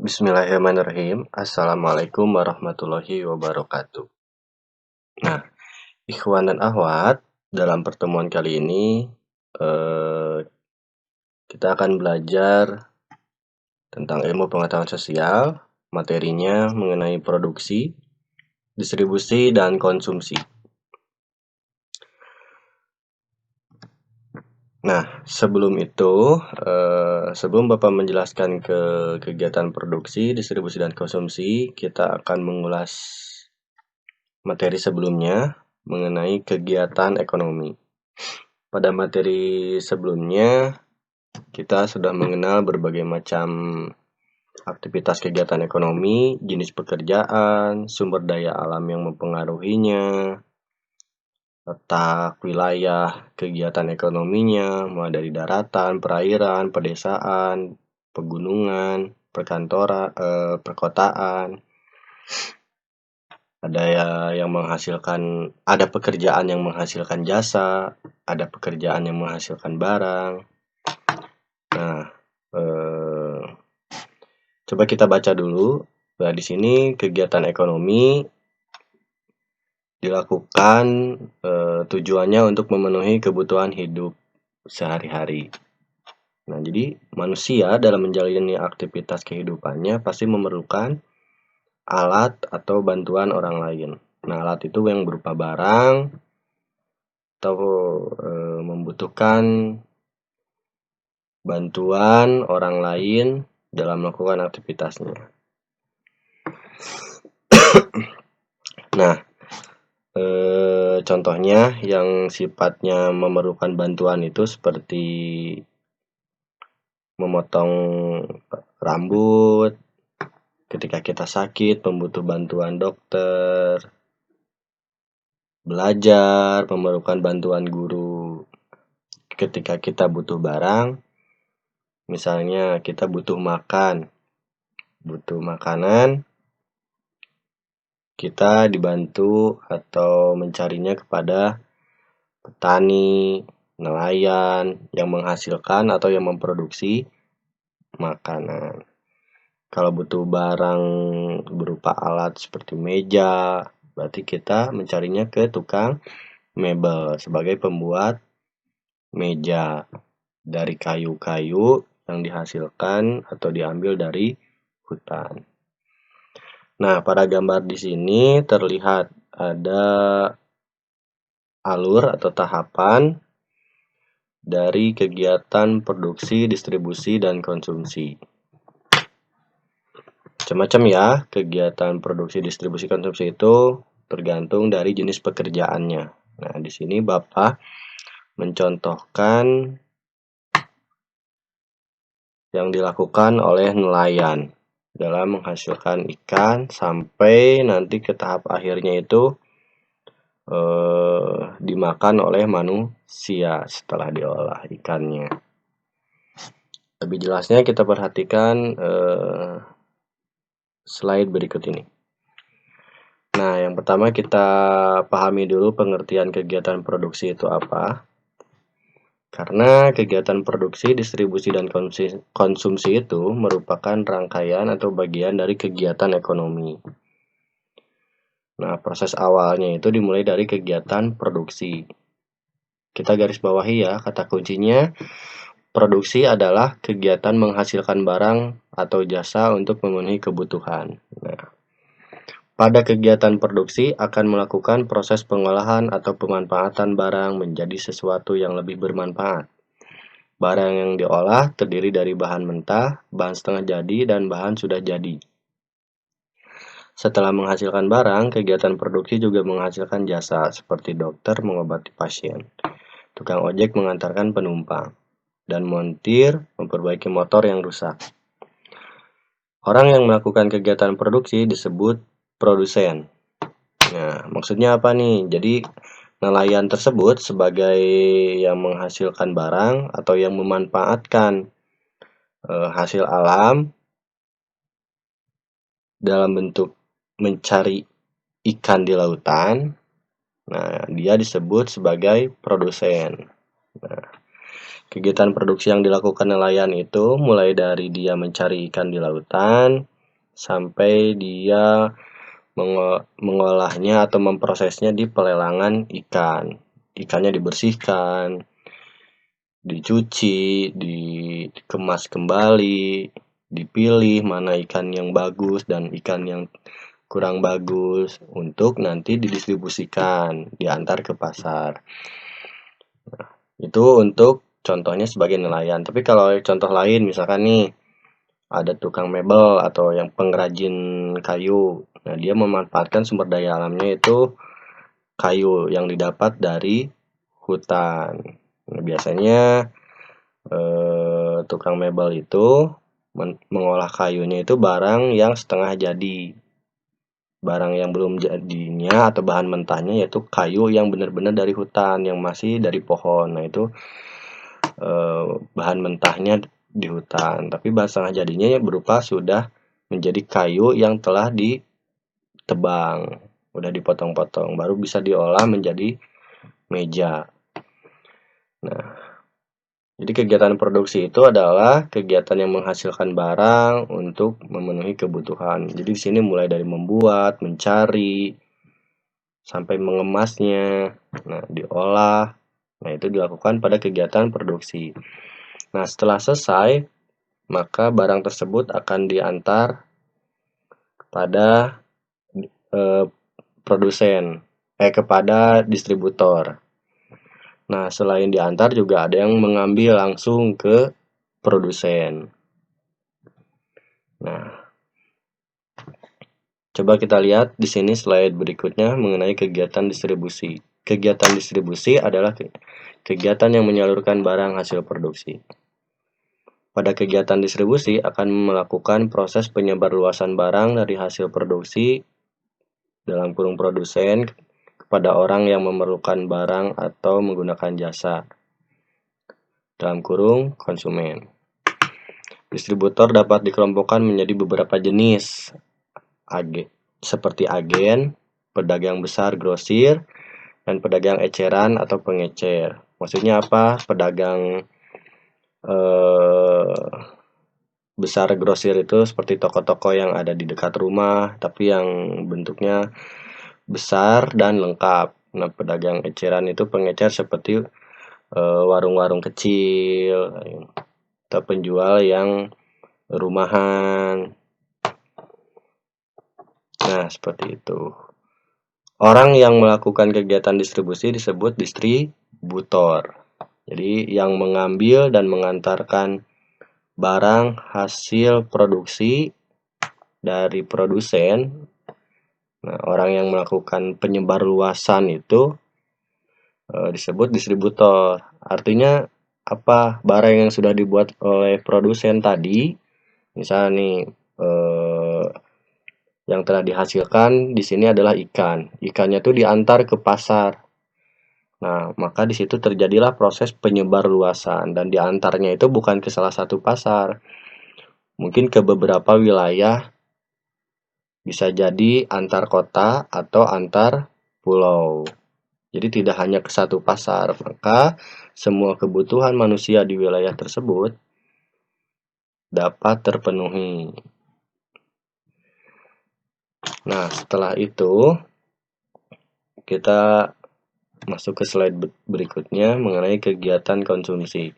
Bismillahirrahmanirrahim. Assalamualaikum warahmatullahi wabarakatuh. Nah, ikhwan dan akhwat, dalam pertemuan kali ini kita akan belajar tentang ilmu pengetahuan sosial. Materinya mengenai produksi, distribusi, dan konsumsi. Nah, sebelum itu, sebelum Bapak menjelaskan ke kegiatan produksi, distribusi, dan konsumsi, kita akan mengulas materi sebelumnya mengenai kegiatan ekonomi. Pada materi sebelumnya, kita sudah mengenal berbagai macam aktivitas kegiatan ekonomi, jenis pekerjaan, sumber daya alam yang mempengaruhinya, letak wilayah kegiatan ekonominya, mulai dari daratan, perairan, pedesaan, pegunungan, perkantoran, perkotaan. Ada yang menghasilkan, ada pekerjaan yang menghasilkan jasa, ada pekerjaan yang menghasilkan barang. Nah, coba kita baca dulu. Nah, di sini kegiatan ekonomi dilakukan tujuannya untuk memenuhi kebutuhan hidup sehari-hari. Nah, jadi manusia dalam menjalani aktivitas kehidupannya pasti memerlukan alat atau bantuan orang lain. Nah, alat itu yang berupa barang atau membutuhkan bantuan orang lain dalam melakukan aktivitasnya. Nah, contohnya yang sifatnya memerlukan bantuan itu seperti memotong rambut, ketika kita sakit membutuh bantuan dokter, belajar memerlukan bantuan guru. Ketika kita butuh barang, misalnya kita butuh makanan, kita dibantu atau mencarinya kepada petani, nelayan yang menghasilkan atau yang memproduksi makanan. Kalau butuh barang berupa alat seperti meja, berarti kita mencarinya ke tukang mebel sebagai pembuat meja dari kayu-kayu yang dihasilkan atau diambil dari hutan. Nah, pada gambar di sini terlihat ada alur atau tahapan dari kegiatan produksi, distribusi, dan konsumsi. Macam-macam ya, kegiatan produksi, distribusi, konsumsi itu tergantung dari jenis pekerjaannya. Nah, di sini Bapak mencontohkan yang dilakukan oleh nelayan dalam menghasilkan ikan sampai nanti ke tahap akhirnya itu dimakan oleh manusia setelah diolah ikannya. Lebih jelasnya kita perhatikan slide berikut ini. Nah, yang pertama kita pahami dulu pengertian kegiatan produksi itu apa. Karena kegiatan produksi, distribusi, dan konsumsi itu merupakan rangkaian atau bagian dari kegiatan ekonomi. Nah, proses awalnya itu dimulai dari kegiatan produksi. Kita garis bawahi ya, kata kuncinya, produksi adalah kegiatan menghasilkan barang atau jasa untuk memenuhi kebutuhan. Nah, pada kegiatan produksi akan melakukan proses pengolahan atau pemanfaatan barang menjadi sesuatu yang lebih bermanfaat. Barang yang diolah terdiri dari bahan mentah, bahan setengah jadi, dan bahan sudah jadi. Setelah menghasilkan barang, kegiatan produksi juga menghasilkan jasa seperti dokter mengobati pasien, tukang ojek mengantarkan penumpang, dan montir memperbaiki motor yang rusak. Orang yang melakukan kegiatan produksi disebut produsen. Nah, maksudnya apa nih? Jadi, nelayan tersebut sebagai yang menghasilkan barang atau yang memanfaatkan hasil alam dalam bentuk mencari ikan di lautan. Nah, dia disebut sebagai produsen. Nah, kegiatan produksi yang dilakukan nelayan itu mulai dari dia mencari ikan di lautan, sampai dia mengolahnya atau memprosesnya di pelelangan ikan. Ikannya dibersihkan, dicuci, dikemas kembali, dipilih mana ikan yang bagus dan ikan yang kurang bagus untuk nanti didistribusikan, diantar ke pasar. Nah, itu untuk contohnya sebagai nelayan. Tapi kalau contoh lain misalkan nih ada tukang mebel atau yang pengrajin kayu. Nah, dia memanfaatkan sumber daya alamnya itu kayu yang didapat dari hutan. Nah, biasanya tukang mebel itu mengolah kayunya itu barang yang setengah jadi. Barang yang belum jadinya atau bahan mentahnya yaitu kayu yang benar-benar dari hutan, yang masih dari pohon. Nah, itu bahan mentahnya di hutan, tapi bahan setengah jadinya yang berupa sudah menjadi kayu yang telah ditebang, udah dipotong-potong, baru bisa diolah menjadi meja. Nah, jadi kegiatan produksi itu adalah kegiatan yang menghasilkan barang untuk memenuhi kebutuhan. Jadi di sini mulai dari membuat, mencari, sampai mengemasnya, nah diolah. Nah, itu dilakukan pada kegiatan produksi. Nah, setelah selesai, maka barang tersebut akan diantar pada kepada distributor. Nah, selain diantar juga ada yang mengambil langsung ke produsen. Nah, coba kita lihat di sini slide berikutnya mengenai kegiatan distribusi. Kegiatan distribusi adalah kegiatan yang menyalurkan barang hasil produksi. Pada kegiatan distribusi akan melakukan proses penyebarluasan barang dari hasil produksi dalam kurung produsen kepada orang yang memerlukan barang atau menggunakan jasa dalam kurung konsumen. Distributor dapat dikelompokkan menjadi beberapa jenis, seperti agen, pedagang besar grosir, dan pedagang eceran atau pengecer. Maksudnya apa? Pedagang besar grosir itu seperti toko-toko yang ada di dekat rumah, tapi yang bentuknya besar dan lengkap. Nah, pedagang eceran itu pengecer seperti warung-warung kecil atau penjual yang rumahan. Nah, seperti itu. Orang yang melakukan kegiatan distribusi disebut distributor. Jadi, yang mengambil dan mengantarkan barang hasil produksi dari produsen. Nah, orang yang melakukan penyebar luasan itu disebut distributor. Artinya apa? Barang yang sudah dibuat oleh produsen tadi, misalnya nih yang telah dihasilkan di sini adalah ikan. Ikannya itu diantar ke pasar. Nah, maka di situ terjadilah proses penyebar luasan dan diantarnya itu bukan ke salah satu pasar, mungkin ke beberapa wilayah, bisa jadi antar kota atau antar pulau. Jadi tidak hanya ke satu pasar, maka semua kebutuhan manusia di wilayah tersebut dapat terpenuhi. Nah, setelah itu kita masuk ke slide berikutnya mengenai kegiatan konsumsi.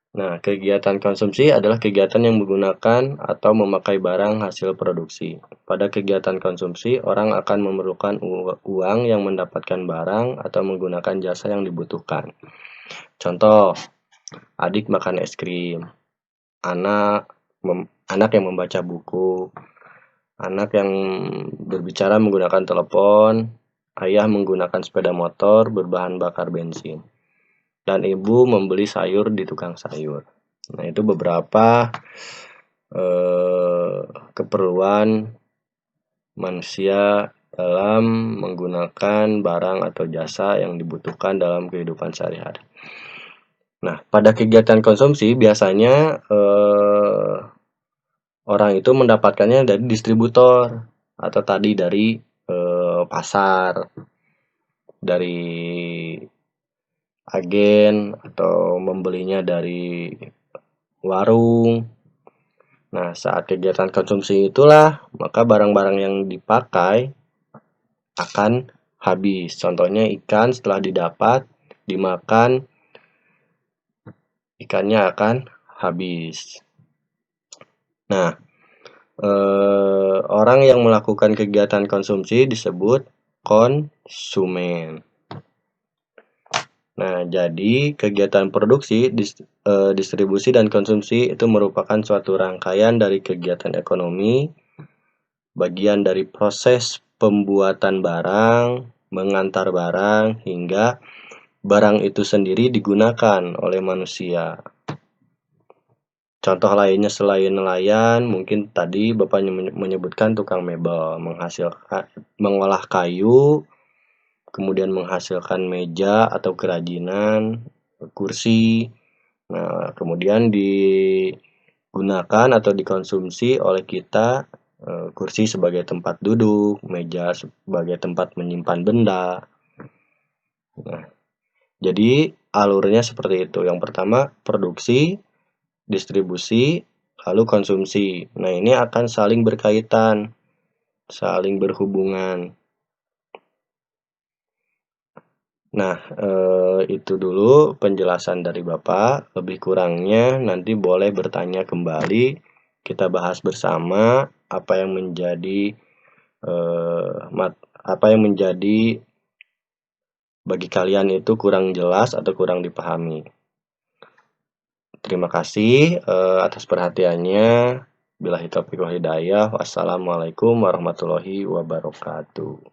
Nah, kegiatan konsumsi adalah kegiatan yang menggunakan atau memakai barang hasil produksi. Pada kegiatan konsumsi, orang akan memerlukan uang yang mendapatkan barang atau menggunakan jasa yang dibutuhkan. Contoh, adik makan es krim, anak yang membaca buku, anak yang berbicara menggunakan telepon, ayah menggunakan sepeda motor berbahan bakar bensin, dan ibu membeli sayur di tukang sayur. Nah, itu beberapa keperluan manusia dalam menggunakan barang atau jasa yang dibutuhkan dalam kehidupan sehari-hari. Nah, pada kegiatan konsumsi biasanya orang itu mendapatkannya dari distributor atau tadi dari pasar, dari agen, atau membelinya dari warung. Nah, saat kegiatan konsumsi itulah, maka barang-barang yang dipakai akan habis. Contohnya ikan setelah didapat, dimakan, ikannya akan habis. Nah, orang yang melakukan kegiatan konsumsi disebut konsumen. Nah, jadi kegiatan produksi, distribusi, dan konsumsi itu merupakan suatu rangkaian dari kegiatan ekonomi, bagian dari proses pembuatan barang, mengantar barang, hingga barang itu sendiri digunakan oleh manusia. Contoh lainnya selain nelayan, mungkin tadi Bapaknya menyebutkan tukang mebel, mengolah kayu, kemudian menghasilkan meja atau kerajinan, kursi. Nah, kemudian digunakan atau dikonsumsi oleh kita, kursi sebagai tempat duduk, meja sebagai tempat menyimpan benda. Nah, jadi alurnya seperti itu. Yang pertama produksi, distribusi, lalu konsumsi. Nah, ini akan saling berkaitan, saling berhubungan. Nah, itu dulu penjelasan dari Bapak. Lebih kurangnya nanti boleh bertanya kembali. Kita bahas bersama apa yang menjadi bagi kalian itu kurang jelas atau kurang dipahami. Terima kasih atas perhatiannya. Billahi taufiq wal hidayah. Wassalamualaikum warahmatullahi wabarakatuh.